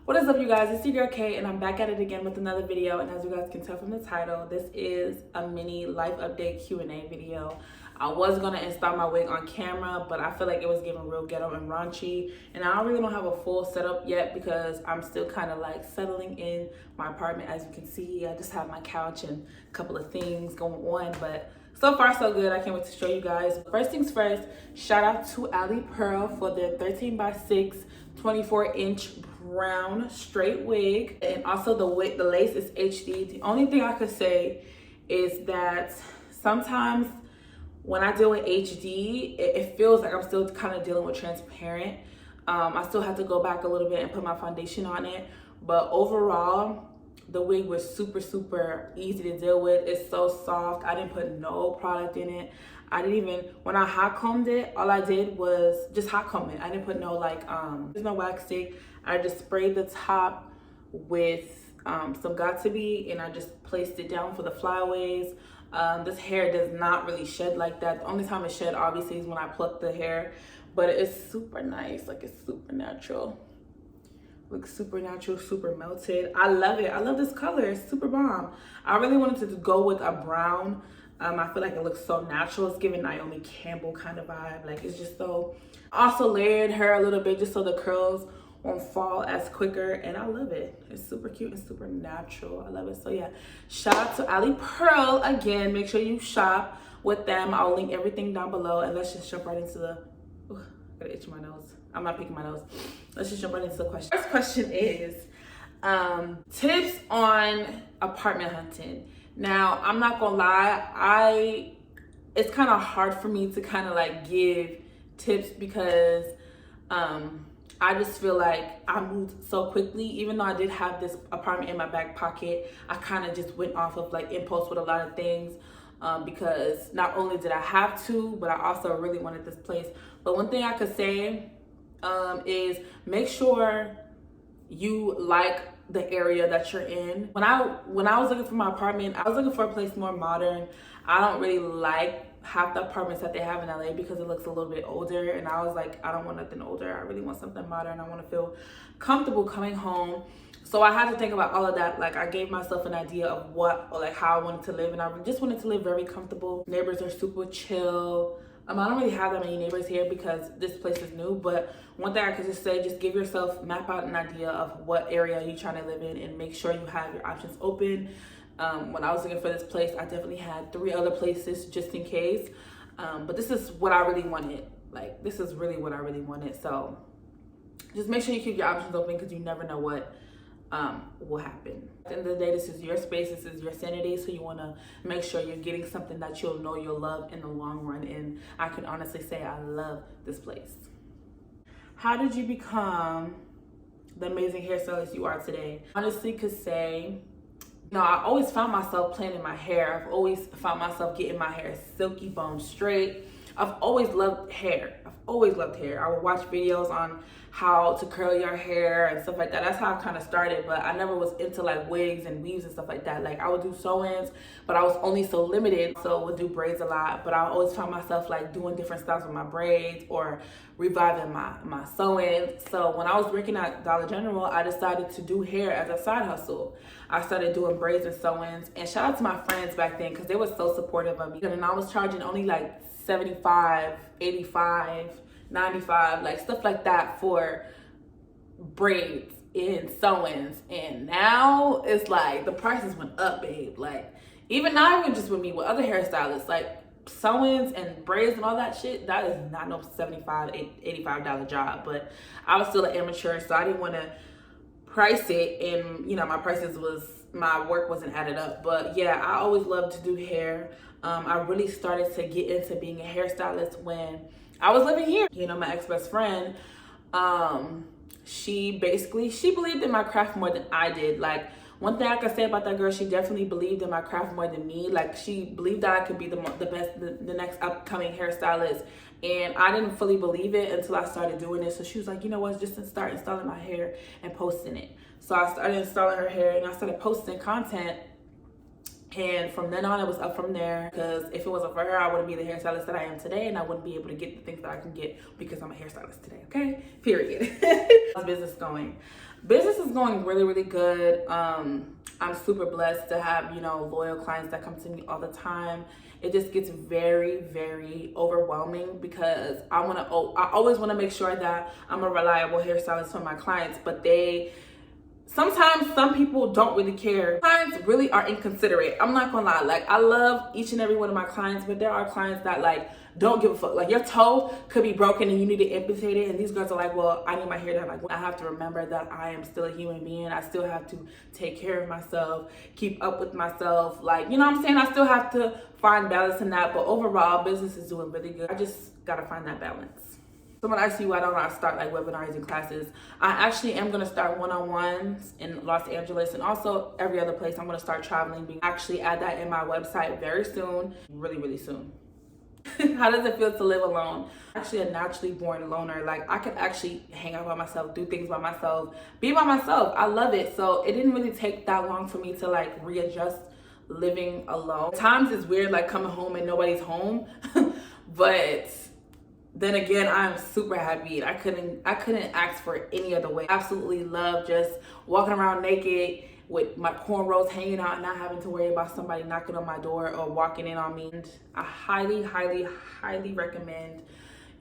What is up, you guys? It's your girl Kay, and I'm back at it again with another video. And as you guys can tell from the title, this is a mini life update Q&A video. I was gonna install my wig on camera, but I feel like it was giving real ghetto and raunchy, and I really don't have a full setup yet because I'm still kind of like settling in my apartment. As you can see, I just have my couch and a couple of things going on, but so far so good. I can't wait to show you guys. First things first, shout out to Ali Pearl for their 13x6 24-inch brown straight wig, and also the lace is HD. The only thing I could say is that sometimes when I deal with HD, it feels like I'm still kind of dealing with transparent. I still have to go back a little bit and put my foundation on it, but overall the wig was super easy to deal with. It's so soft. I didn't put no product in it. I didn't even, when I hot combed it, all I did was just hot comb it. I didn't put no like there's no wax stick. I just sprayed the top with some got2b, and I just placed it down for the flyaways. This hair does not really shed like that. The only time it shed obviously is when I pluck the hair, but it's super nice. Like, it's super natural. Looks super natural, super melted. I love it. I love this color. It's super bomb. I really wanted to go with a brown. I feel like it looks so natural. It's giving Naomi Campbell kind of vibe. Like, it's just so. Also layered her a little bit just so the curls won't fall as quicker, and I love it. It's super cute and super natural. I love it. So yeah, shout out to Ali Pearl again. Make sure you shop with them. I'll link everything down below, and let's just jump right into the. Ooh, I gotta itch my nose. I'm not picking my nose. Let's just jump right into the question. First question is tips on apartment hunting. Now, I'm not gonna lie, it's kind of hard for me to kind of like give tips because I just feel like I moved so quickly. Even though I did have this apartment in my back pocket, I kind of just went off of like impulse with a lot of things because not only did I have to, but I also really wanted this place. But one thing I could say is make sure you like the area that you're in. When I was looking for my apartment, I was looking for a place more modern. I don't really like half the apartments that they have in LA because it looks a little bit older, and I was like, I don't want nothing older. I really want something modern. I want to feel comfortable coming home. So I had to think about all of that. Like, I gave myself an idea of what, or like how I wanted to live, and I just wanted to live very comfortable. Neighbors are super chill. I don't really have that many neighbors here because this place is new, but one thing I could just say, just give yourself, map out an idea of what area you're trying to live in and make sure you have your options open. When I was looking for this place, I definitely had 3 other places just in case, but this is what I really wanted. Like, this is really what I really wanted. So just make sure you keep your options open because you never know what will happen. At the end of the day, this is your space, this is your sanity, so you want to make sure you're getting something that you'll know you'll love in the long run. And I can honestly say I love this place. How did you become the amazing hairstylist you are today? Honestly could say, I always found myself playing in my hair. I've always found myself getting my hair silky bone straight. I've always loved hair. I would watch videos on how to curl your hair and stuff like that. That's how I kind of started, but I never was into like wigs and weaves and stuff like that. Like, I would do sew-ins, but I was only so limited, so I would do braids a lot. But I always found myself like doing different styles with my braids or reviving my sew-ins. So when I was working at Dollar General, I decided to do hair as a side hustle. I started doing braids and sew-ins, and shout out to my friends back then because they were so supportive of me. And I was charging only like 75, 85, 95, like stuff like that for braids and sew-ins. And now it's like the prices went up, babe. Like, even not even just with me, with other hairstylists, like sew-ins and braids and all that shit, that is not no $75, $85 job. But I was still an amateur, so I didn't want to price it, and my work wasn't added up. But yeah, I always loved to do hair. I really started to get into being a hairstylist when I was living here. My ex-best friend, she believed in my craft more than I did. Like, one thing I could say about that girl, she definitely believed in my craft more than me. Like, she believed that I could be the best, the next upcoming hairstylist. And I didn't fully believe it until I started doing it. So she was like, you know what, just start installing my hair and posting it. So I started installing her hair, and I started posting content. And from then on, it was up from there, because if it wasn't for her, I wouldn't be the hairstylist that I am today, and I wouldn't be able to get the things that I can get because I'm a hairstylist today, okay? Period. How's business going? Business is going really, really good. I'm super blessed to have, you know, loyal clients that come to me all the time. It just gets very, very overwhelming because I always want to make sure that I'm a reliable hairstylist for my clients, but sometimes some people don't really care. Clients really are inconsiderate. I'm not gonna lie. Like, I love each and every one of my clients, but there are clients that like don't give a fuck. Like, your toe could be broken and you need to amputate it, and these girls are like, well, I need my hair done. Like, I have to remember that I am still a human being. I still have to take care of myself, keep up with myself. Like, you know what I'm saying? I still have to find balance in that, but overall, business is doing really good. I just gotta find that balance. Someone asked you why don't I start like webinars and classes. I actually am going to start one-on-ones in Los Angeles and also every other place. I'm going to start traveling. Actually add that in my website very soon, really, really soon. How does it feel to live alone? Actually a naturally born loner. Like, I could actually hang out by myself, do things by myself, be by myself. I love it. So it didn't really take that long for me to like readjust living alone. Times it's weird like coming home and nobody's home, but then again, I'm super happy. I couldn't ask for it any other way. Absolutely love just walking around naked with my cornrows hanging out and not having to worry about somebody knocking on my door or walking in on me. And I highly, highly, highly recommend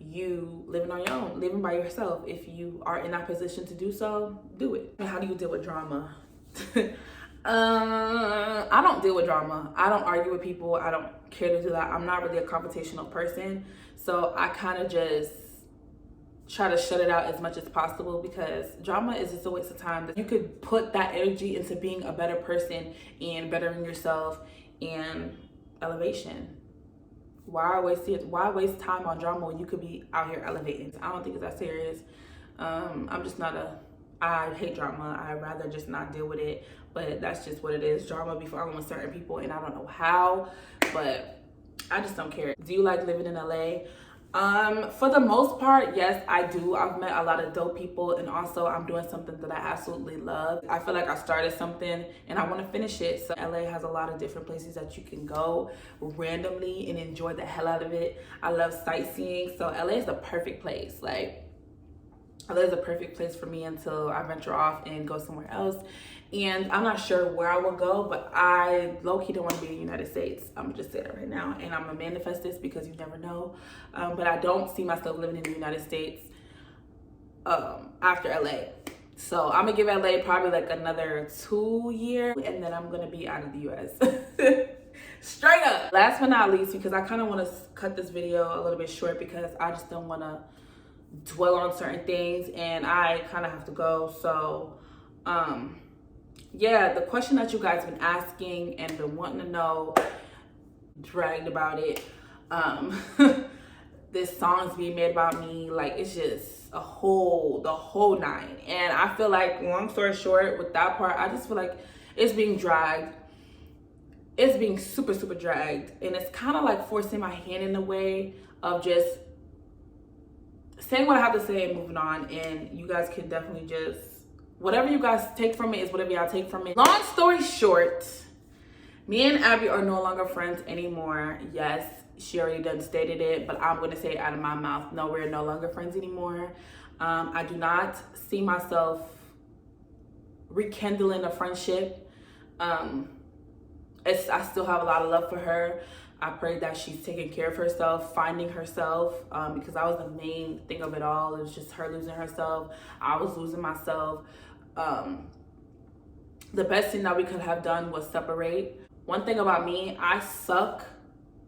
you living on your own, living by yourself. If you are in that position to do so, do it. How do you deal with drama? I don't deal with drama. I don't argue with people. I don't care to do that. I'm not really a confrontational person. So I kind of just try to shut it out as much as possible, because drama is just a waste of time. You could put that energy into being a better person and bettering yourself and elevation. Why waste time on drama when you could be out here elevating? I don't think it's that serious. I hate drama. I'd rather just not deal with it, but that's just what it is. Drama be following certain people and I don't know how, but I just don't care. Do you like living in LA? For the most part, yes, I do. I've met a lot of dope people, and also I'm doing something that I absolutely love. I feel like I started something and I want to finish it. So LA has a lot of different places that you can go randomly and enjoy the hell out of it. I love sightseeing, so LA is the perfect place. Like, LA is a perfect place for me until I venture off and go somewhere else. And I'm not sure where I will go, but I low-key don't want to be in the United States. I'm gonna just say that right now, and I'm gonna manifest this because you never know. But I don't see myself living in the United States after LA. So I'm gonna give LA probably like another 2 years, and then I'm gonna be out of the US. Straight up. Last but not least, because I kind of want to cut this video a little bit short because I just don't want to dwell on certain things and I kind of have to go. So yeah, the question that you guys been asking and been wanting to know, dragged about it, this song's being made about me, like, it's just the whole nine. And I feel like, long story short, with that part, I just feel like it's being dragged. It's being super dragged, and it's kind of like forcing my hand in the way of just saying what I have to say and moving on. And you guys can definitely just, whatever you guys take from it is whatever y'all take from it. Long story short, me and Abby are no longer friends anymore. Yes, she already done stated it, but I'm gonna say it out of my mouth. No, we're no longer friends anymore. I do not see myself rekindling a friendship. I still have a lot of love for her. I pray that she's taking care of herself, finding herself, because that was the main thing of it all. It was just her losing herself. I was losing myself. The best thing that we could have done was separate. One thing about me, I suck,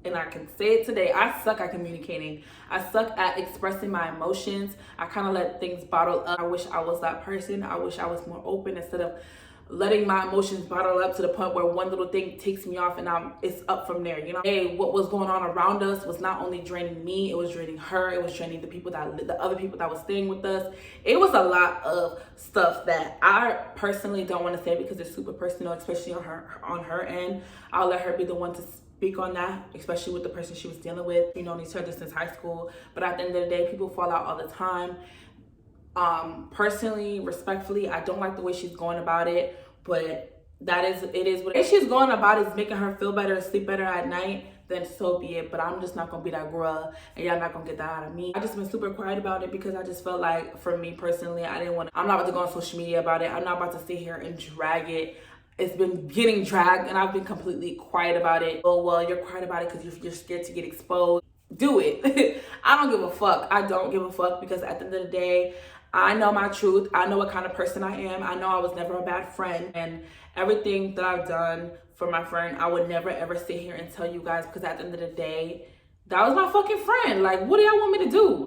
and I can say it today, I suck at communicating. I suck at expressing my emotions. I kind of let things bottle up. I wish I was that person. I wish I was more open instead of letting my emotions bottle up to the point where one little thing takes me off and it's up from there, you know? Hey, what was going on around us was not only draining me, it was draining her, it was draining the other people that was staying with us. It was a lot of stuff that I personally don't want to say because it's super personal, especially on her end. I'll let her be the one to speak on that, especially with the person she was dealing with. We've known each other since high school, but at the end of the day, people fall out all the time. Personally, respectfully, I don't like the way she's going about it, but it is what, if she's going about is making her feel better and sleep better at night, then so be it. But I'm just not gonna be that girl, and y'all not gonna get that out of me. I just been super quiet about it because I just felt like, for me personally, I'm not about to go on social media about it. I'm not about to sit here and drag it. It's been getting dragged and I've been completely quiet about it. Oh, well, you're quiet about it because you're scared to get exposed. Do it. I don't give a fuck. I don't give a fuck, because at the end of the day, I know my truth. I know what kind of person I am. I know I was never a bad friend, and everything that I've done for my friend, I would never ever sit here and tell you guys, because at the end of the day, that was my fucking friend. Like, what do y'all want me to do?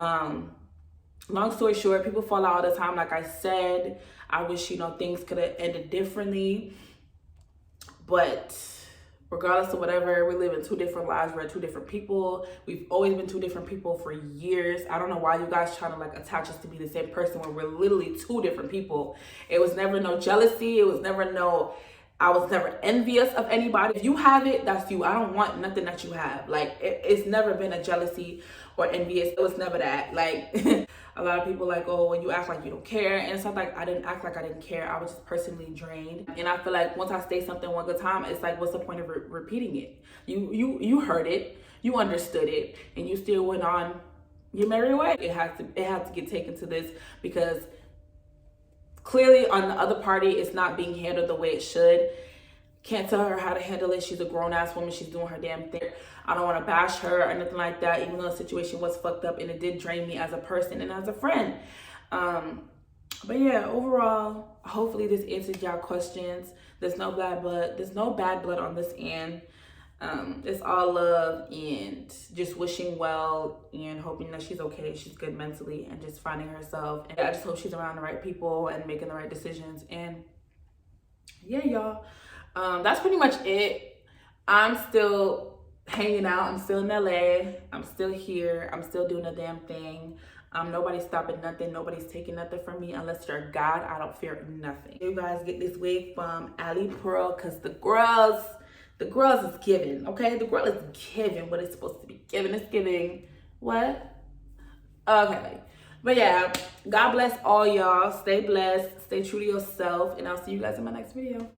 Long story short, people fall out all the time. Like I said, I wish, things could have ended differently, but regardless of whatever, we live in two different lives. We're two different people. We've always been two different people for years. I don't know why you guys trying to like attach us to be the same person when we're literally two different people. It was never no jealousy. It was never no, I was never envious of anybody. If you have it, that's you. I don't want nothing that you have. Like, it's never been a jealousy or envious. It was never that. Like, a lot of people like, oh, when you act like you don't care. And it's not like I didn't act like I didn't care. I was just personally drained. And I feel like once I say something one good time, it's like, what's the point of repeating it? You heard it, you understood it, and you still went on your merry way. It had to get taken to this, because clearly on the other party, it's not being handled the way it should. Can't tell her how to handle it. She's a grown-ass woman. She's doing her damn thing. I don't want to bash her or anything like that, even though the situation was fucked up and it did drain me as a person and as a friend. But yeah, overall, hopefully this answered y'all questions. There's no bad blood. There's no bad blood on this end. It's all love and just wishing well and hoping that she's okay, she's good mentally, and just finding herself. And I just hope she's around the right people and making the right decisions. And yeah, y'all. That's pretty much it. I'm still hanging out. I'm still in LA. I'm still here. I'm still doing a damn thing. Nobody's stopping nothing. Nobody's taking nothing from me unless you're God. I don't fear nothing. You guys get this wig from Ali Pearl, because the girls is giving, okay? The girl is giving what it's supposed to be giving. It's giving what? Okay. But yeah, God bless all y'all. Stay blessed. Stay true to yourself. And I'll see you guys in my next video.